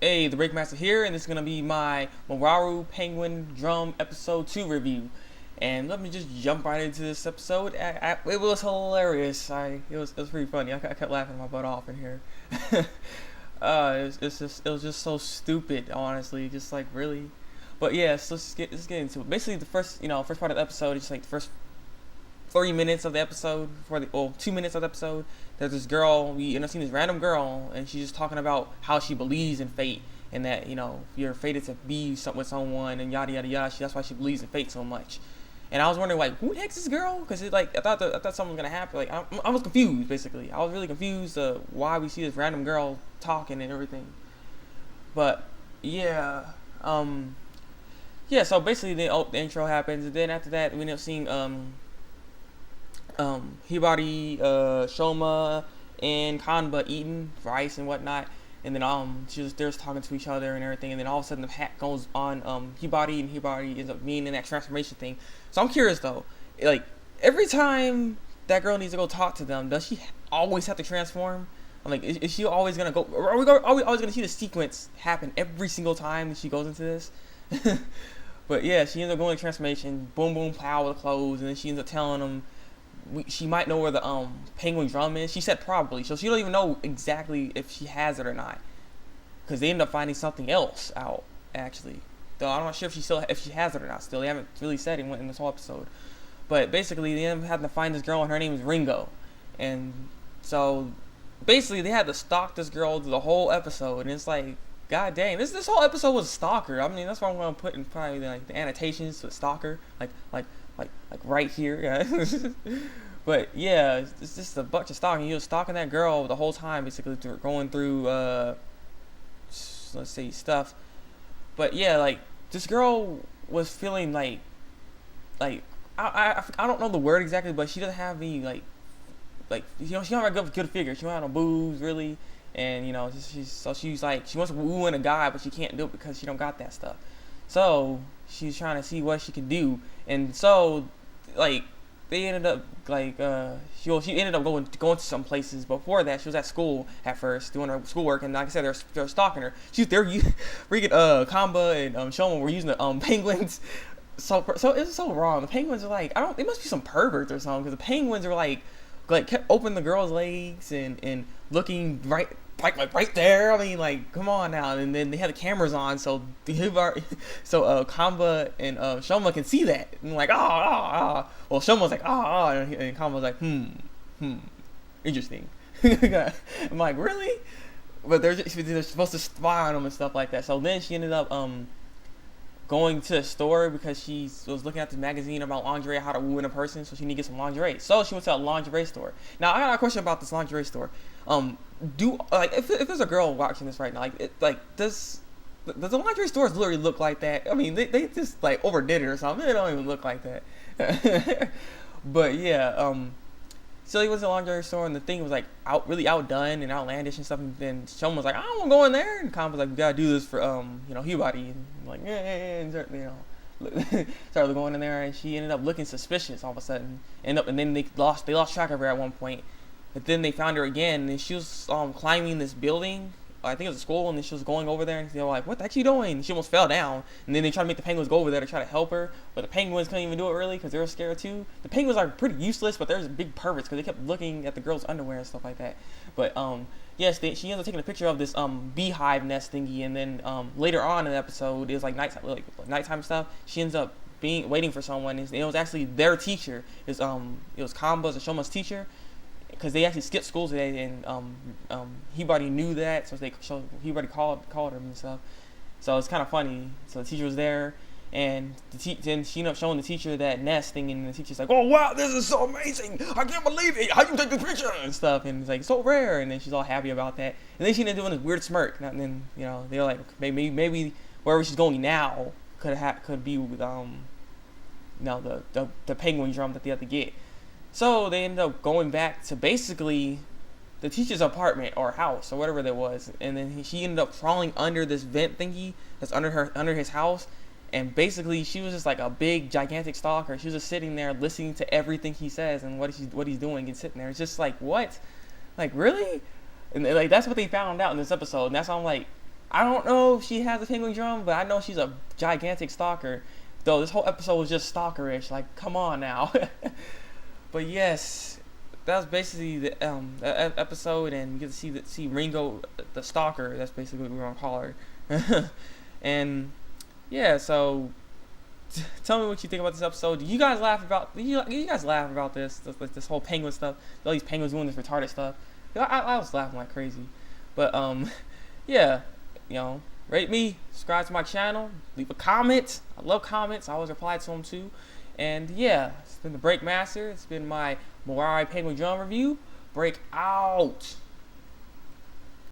Hey, the Thabreakmasta here, and this is going to be my Mawaru Penguin Drum Episode 2 review. And let me just jump right into this episode. It was hilarious. It was pretty funny. I kept laughing my butt off in here. It was just so stupid, honestly. Just like, really. But yeah, so let's get into it. Basically, the first part of the episode is just like the first 30 minutes of the episode, 2 minutes of the episode. There's this girl, we end up seeing this random girl, and she's just talking about how she believes in fate, and that, you're fated to be with someone, and yada yada yada. That's why she believes in fate so much. And I was wondering, like, who the heck's this girl? Because I thought something was gonna happen. Like, I was confused, basically. I was really confused why we see this random girl talking and everything. But yeah, So basically, the intro happens, and then after that, we end up seeing Hibari, Shoma, and Kanba eating rice and whatnot, and then they're just talking to each other and everything, and then all of a sudden the hat goes on Hibari, and Hibari ends up being in that transformation thing. So I'm curious though, like every time that girl needs to go talk to them, does she always have to transform? I'm like, is she always gonna go? Are we always gonna see the sequence happen every single time that she goes into this? But yeah, she ends up going to transformation, boom boom pow with the clothes, and then she ends up telling them. She might know where the penguin drum is. She said probably, so she don't even know exactly if she has it or not, because they end up finding something else out actually. Though I'm not sure if she has it or not. Still, they haven't really said it in this whole episode. But basically, they end up having to find this girl, and her name is Ringo. And so basically, they had to stalk this girl the whole episode, and it's like, god dang, this whole episode was stalker. I mean, that's what I'm gonna put in probably like the annotations with stalker, like right here, yeah. But yeah, it's just a bunch of stalking. He was stalking that girl the whole time, basically going through let's say stuff. But yeah, like this girl was feeling like I don't know the word exactly, but she doesn't have any like she don't have a good figure. She don't have no boobs really, and she's like, she wants to woo in a guy, but she can't do it because she don't got that stuff. So she's trying to see what she can do, and so like they ended up like she ended up going to some places. Before that, she was at school at first doing her schoolwork, and like I said, they're stalking her. They're freaking Kamba and Shoma were using the penguins. So it's so wrong. The penguins are like, they must be some perverts or something, because the penguins are like kept opening the girl's legs and looking right there. I mean, like, come on now. And then they had the cameras on, so Kamba and Shoma can see that. And like, well, Shoma's like, and Kamba's like, interesting. I'm like, really? But they're supposed to spy on him and stuff like that. So then she ended up going to the store because she was looking at this magazine about lingerie, how to woo in a person, so she needed to get some lingerie. So she went to a lingerie store. Now I got a question about this lingerie store. If there's a girl watching this right now, does the lingerie stores literally look like that? I mean, they just like overdid it or something. They don't even look like that. But yeah, so he went to the lingerie store, and the thing was like really outdone and outlandish and stuff. And then Shoma was like, I don't want to go in there. And Khan was like, we gotta do this for Hibari. And I'm like, started going in there, and she ended up looking suspicious all of a sudden. And then they lost track of her at one point. But then they found her again, and she was climbing this building. I think it was a school, and then she was going over there, and they were like, what the heck are you doing? She almost fell down, and then they tried to make the penguins go over there to try to help her, but the penguins couldn't even do it really because they were scared too. The penguins are pretty useless, but they're big perverts because they kept looking at the girl's underwear and stuff like that. But yes, she ends up taking a picture of this beehive nest thingy, and then later on in the episode, it was like nighttime stuff. She ends up waiting for someone, and it was actually their teacher. It was Kamba's and Shoma's teacher, because they actually skipped school today, and Hibari knew that, so Hibari called him and stuff. So it's kind of funny. So the teacher was there, and then she ended up showing the teacher that nest thing, and the teacher's like, "Oh wow, this is so amazing! I can't believe it! How you take this picture?" and stuff, and it's like so rare. And then she's all happy about that, and then she ended up doing this weird smirk. And then they were like, maybe wherever she's going now could be with the penguin drum that they have to get. So they ended up going back to basically the teacher's apartment or house or whatever that was, and then she ended up crawling under this vent thingy that's under his house, and basically she was just like a big gigantic stalker. She was just sitting there listening to everything he says and what he's doing, and sitting there. It's just like, what? Like, really? And like that's what they found out in this episode, and that's why I'm like, I don't know if she has a penguin drum, but I know she's a gigantic stalker. Though this whole episode was just stalkerish. Like, come on now. But yes, that was basically the episode, and you get to see Ringo, the stalker. That's basically what we're gonna call her. And yeah, so tell me what you think about this episode. Do you guys laugh about? You guys laugh about this whole penguin stuff? All these penguins doing this retarded stuff. I was laughing like crazy. But yeah, rate me, subscribe to my channel, leave a comment. I love comments. I always reply to them too. And yeah, it's been the Thabreakmasta. It's been my Mawaru penguin drum review. Break out.